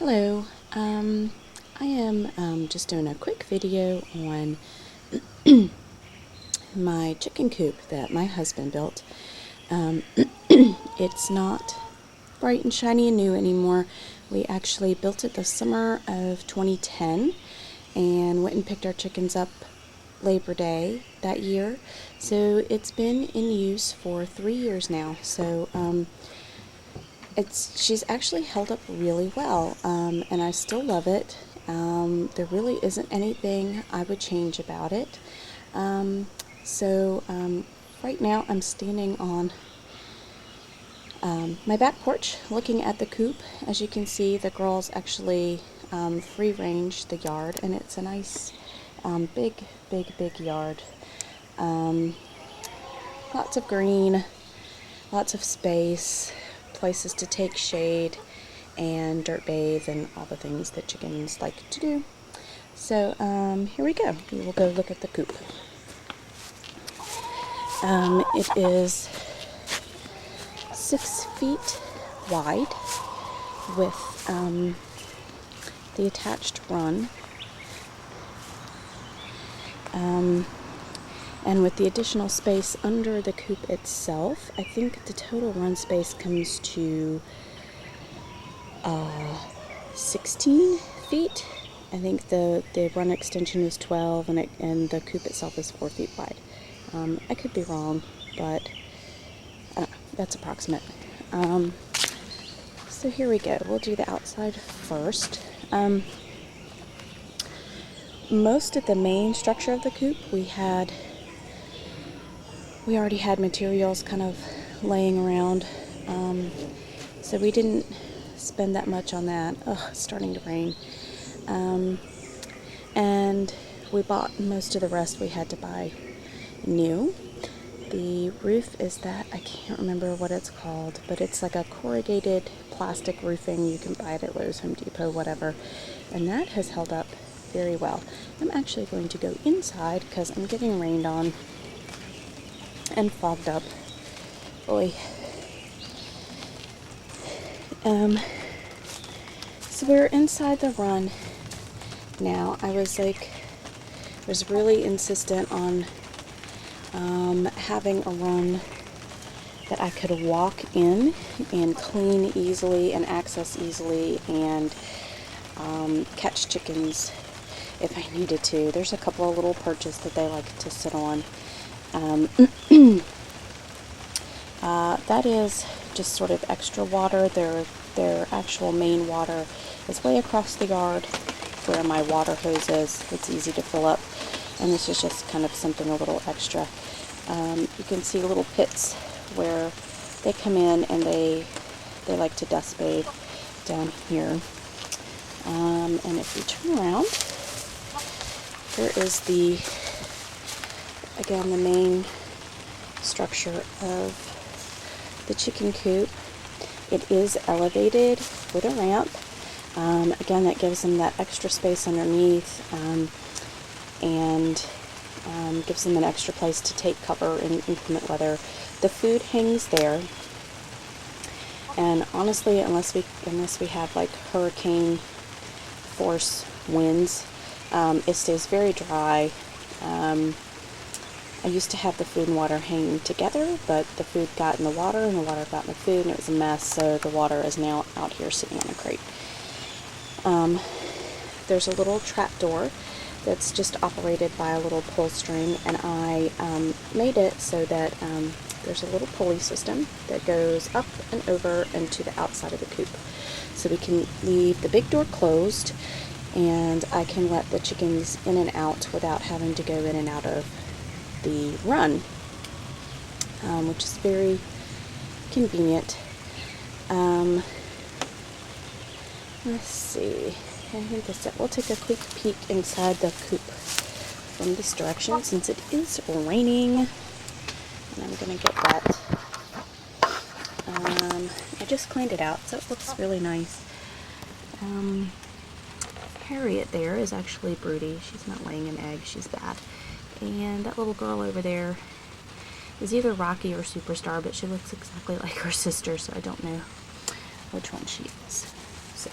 Hello, I am just doing a quick video on my chicken coop that my husband built. It's not bright and shiny and new anymore. We actually built it the summer of 2010 and went and picked our chickens up Labor Day that year. So it's been in use for 3 years now. So she's actually held up really well, and I still love it. There really isn't anything I would change about it. Right now I'm standing on my back porch looking at the coop. As you can see, the girls actually free range the yard, and it's a nice big yard. Lots of green, lots of space, places to take shade and dirt bathe and all the things that chickens like to do. So here we go. We will go look at the coop. It is 6 feet wide with the attached run. And with the additional space under the coop itself, I think the total run space comes to 16 feet. I think the run extension is 12, and the coop itself is 4 feet wide. I could be wrong, but that's approximate. So here we go. We'll do the outside first. Most of the main structure of the coop, we already had materials kind of laying around, so we didn't spend that much on that. It's starting to rain. And we bought most of the rest we had to buy new. The roof is that, I can't remember what it's called, but it's like a corrugated plastic roofing. You can buy it at Lowe's, Home Depot, whatever, and that has held up very well. I'm actually going to go inside because I'm getting rained on and fogged up. Boy. So we're inside the run now. I was really insistent on having a run that I could walk in and clean easily and access easily and catch chickens if I needed to. There's a couple of little perches that they like to sit on. That is just sort of extra water. Their actual main water is way across the yard where my water hose is. It's easy to fill up, and this is just kind of something a little extra. You can see little pits where they come in and they like to dust bathe down here. And if we turn around, there is the main structure of the chicken coop. It is elevated with a ramp. Again, that gives them that extra space underneath, and gives them an extra place to take cover in inclement weather. The food hangs there, and honestly, unless we have like hurricane force winds, it stays very dry. I used to have the food and water hanging together, but the food got in the water and the water got in the food, and it was a mess, so the water is now out here sitting on a crate. There's a little trap door that's just operated by a little pull string, and I made it so that there's a little pulley system that goes up and over and to the outside of the coop. So we can leave the big door closed, and I can let the chickens in and out without having to go in and out of the run, which is very convenient. Let's see. I think that's it. We'll take a quick peek inside the coop from this direction since it is raining, and I'm gonna get wet. I just cleaned it out, so it looks really nice. Harriet there is actually broody. She's not laying an egg. She's bad. And that little girl over there is either Rocky or Superstar, but she looks exactly like her sister, so I don't know which one she is. So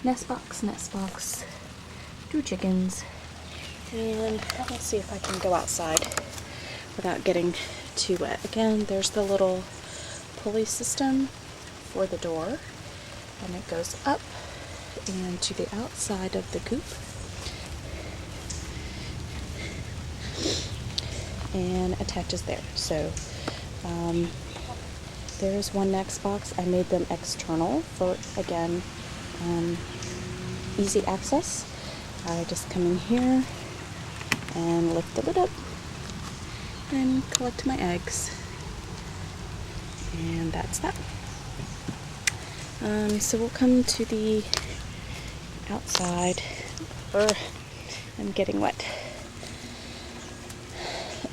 nest box, 2 chickens, and let's see if I can go outside without getting too wet. Again, there's the little pulley system for the door, and it goes up and to the outside of the coop, and attaches there. So there's one next box. I made them external for, again, easy access. I just come in here and lift the lid up and collect my eggs, and that's that. So we'll come to the outside. I'm getting wet.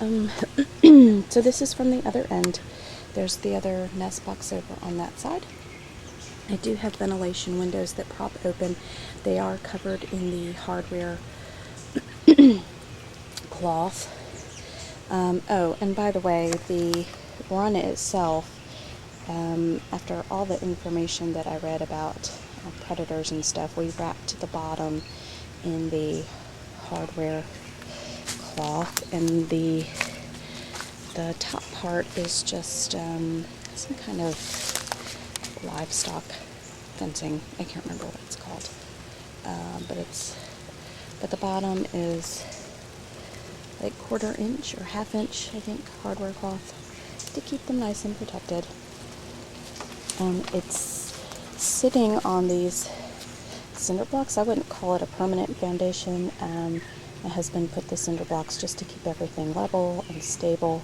So this is from the other end. There's the other nest box over on that side. I do have ventilation windows that prop open. They are covered in the hardware cloth. Oh, and by the way, the run itself, after all the information that I read about predators and stuff, we wrapped the bottom in the hardware cloth, and the top part is just some kind of livestock fencing. I can't remember what it's called, but the bottom is like 1/4 inch or 1/2 inch, I think, hardware cloth to keep them nice and protected. It's sitting on these cinder blocks. I wouldn't call it a permanent foundation. My husband put the cinder blocks just to keep everything level and stable.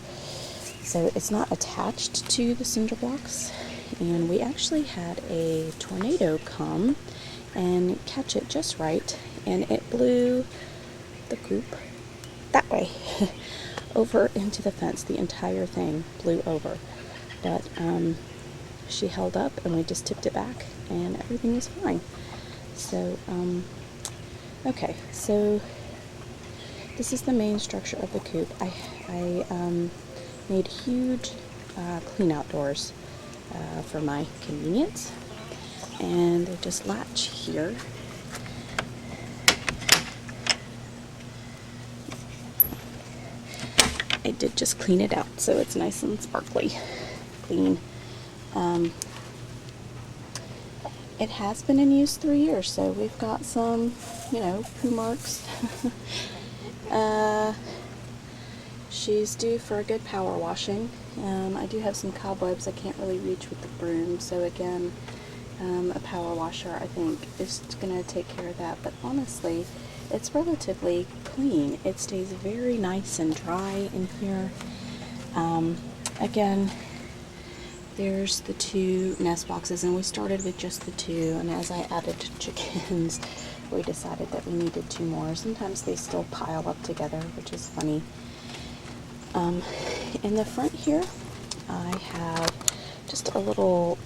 So it's not attached to the cinder blocks. And we actually had a tornado come and catch it just right, and it blew the coop that way over into the fence. The entire thing blew over, but she held up, and we just tipped it back, and everything was fine. So okay, so this is the main structure of the coop. I made huge clean out doors for my convenience, and they just latch here. I did just clean it out so it's nice and sparkly clean. It has been in use 3 years, so we've got some, poo marks. She's due for a good power washing. I do have some cobwebs I can't really reach with the broom, so again, a power washer, I think, is going to take care of that. But honestly, it's relatively clean. It stays very nice and dry in here. Again, there's the 2 nest boxes, and we started with just the 2, and as I added chickens, we decided that we needed 2 more. Sometimes they still pile up together, which is funny. In the front here, I have just a little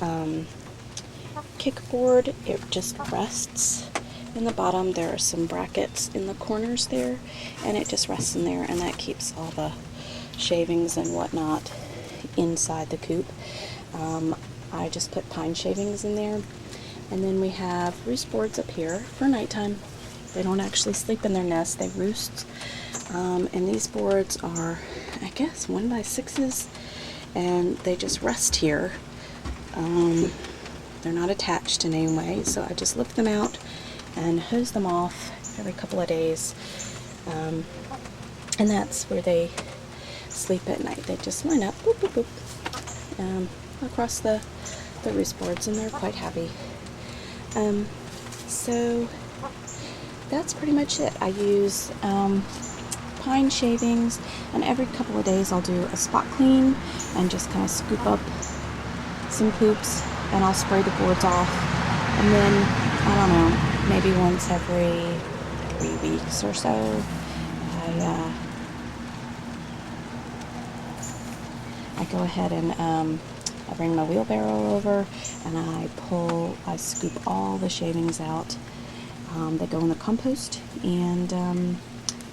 kickboard. It just rests. In the bottom, there are some brackets in the corners there, and it just rests in there, and that keeps all the shavings and whatnot inside the coop. I just put pine shavings in there, and then we have roost boards up here for nighttime. They don't actually sleep in their nest, they roost. And these boards are, I guess, 1x6s, and they just rest here. They're not attached in any way, so I just lift them out and hose them off every couple of days. And that's where they sleep at night. They just line up, boop, boop, boop, across the roost boards, and they're quite happy. So that's pretty much it. I use pine shavings, and every couple of days I'll do a spot clean and just kind of scoop up some poops, and I'll spray the boards off. And then, I don't know, maybe once every 3 weeks or so, I go ahead and I bring my wheelbarrow over, and I scoop all the shavings out. They go in the compost, and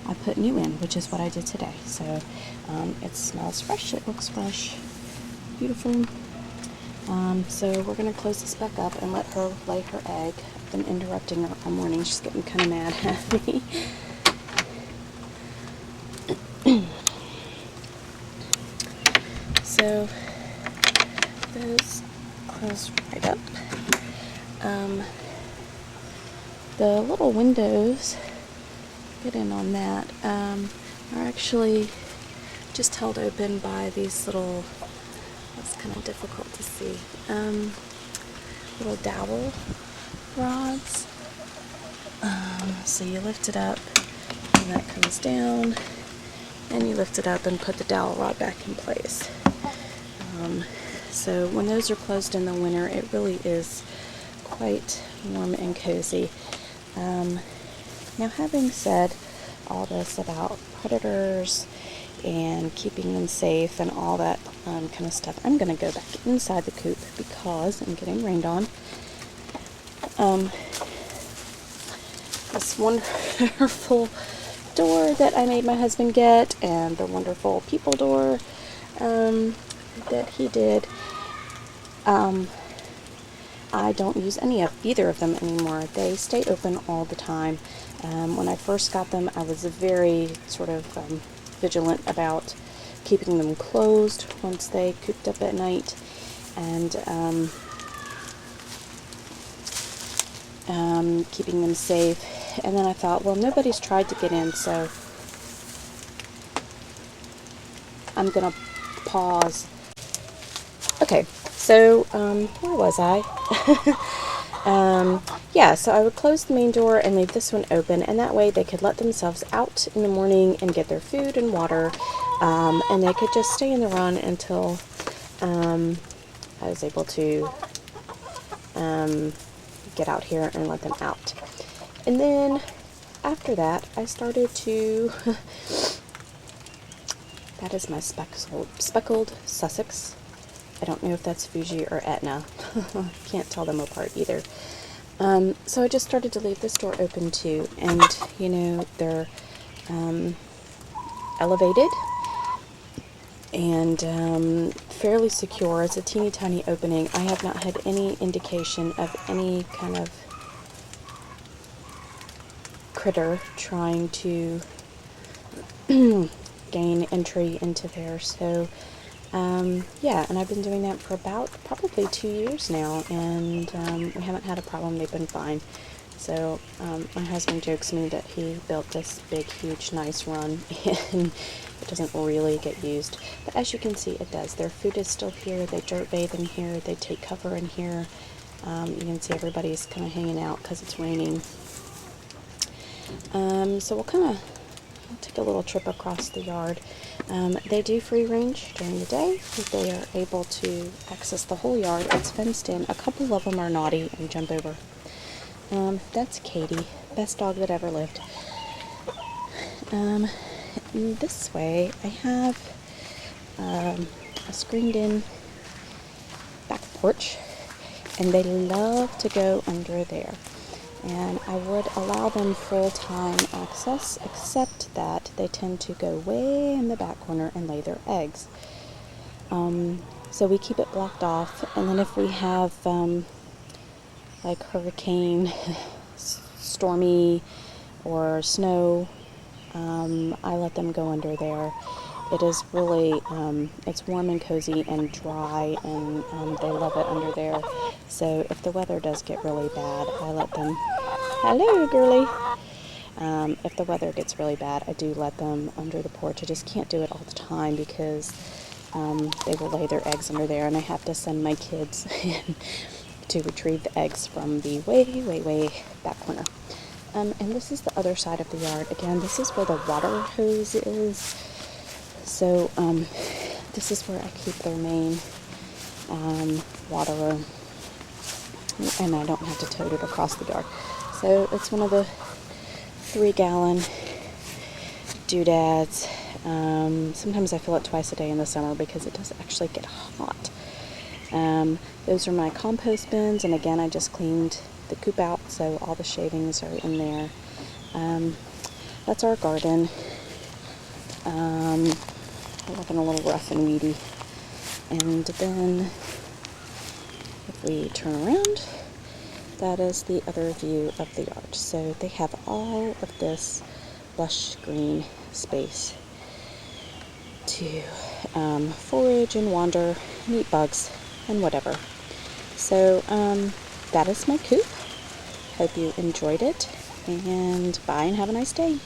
I put new in, which is what I did today. So it smells fresh, it looks fresh, beautiful. So we're going to close this back up and let her lay her egg. I've been interrupting her all morning. She's getting kind of mad at me. So those close right up. The little windows, get in on that, are actually just held open by these little, it's kind of difficult to see, little dowel rods. So you lift it up and that comes down, and you lift it up and put the dowel rod back in place. So when those are closed in the winter, it really is quite warm and cozy. Now, having said all this about predators and keeping them safe and all that kind of stuff, I'm going to go back inside the coop because I'm getting rained on. This wonderful door that I made my husband get, and the wonderful people door that he did. I don't use any of either of them anymore. They stay open all the time. When I first got them, I was very sort of vigilant about keeping them closed once they cooped up at night, and keeping them safe. And then I thought, well, nobody's tried to get in, so I'm gonna pause. Okay, so where was I? Yeah, so I would close the main door and leave this one open, and that way they could let themselves out in the morning and get their food and water, and they could just stay in the run until I was able to get out here and let them out. And then after that, I started to that is my speckled Sussex. I don't know if that's Fuji or Etna. Can't tell them apart either. So I just started to leave this door open too, and you know, they're elevated and fairly secure. It's a teeny tiny opening. I have not had any indication of any kind of critter trying to gain entry into there. So yeah, and I've been doing that for about probably 2 years now, and we haven't had a problem. They've been fine. So my husband jokes me that he built this big, huge, nice run, and it doesn't really get used. But as you can see, it does. Their food is still here. They dirt bathe in here. They take cover in here. You can see everybody's kind of hanging out because it's raining. So we'll take a little trip across the yard. They do free range during the day. They are able to access the whole yard. It's fenced in. A couple of them are naughty and jump over. That's Katie, best dog that ever lived. This way I have a screened-in back porch, and they love to go under there. And I would allow them full-time access, except that they tend to go way in the back corner and lay their eggs. So we keep it blocked off, and then if we have like hurricane, stormy, or snow, I let them go under there. It is really, it's warm and cozy and dry, and they love it under there. So if the weather does get really bad, I let them, hello girly, if the weather gets really bad, I do let them under the porch. I just can't do it all the time because they will lay their eggs under there, and I have to send my kids in to retrieve the eggs from the way back corner. And this is the other side of the yard. Again, this is where the water hose is. So this is where I keep their main waterer, and I don't have to tote it across the yard. So it's one of the 3-gallon doodads. Sometimes I fill it twice a day in the summer because it does actually get hot. Those are my compost bins, and again, I just cleaned the coop out, so all the shavings are in there. That's our garden. Looking a little rough and weedy. And then if we turn around, that is the other view of the yard. So they have all of this lush green space to forage and wander and eat bugs and whatever. So that is my coop. Hope you enjoyed it, and bye and have a nice day.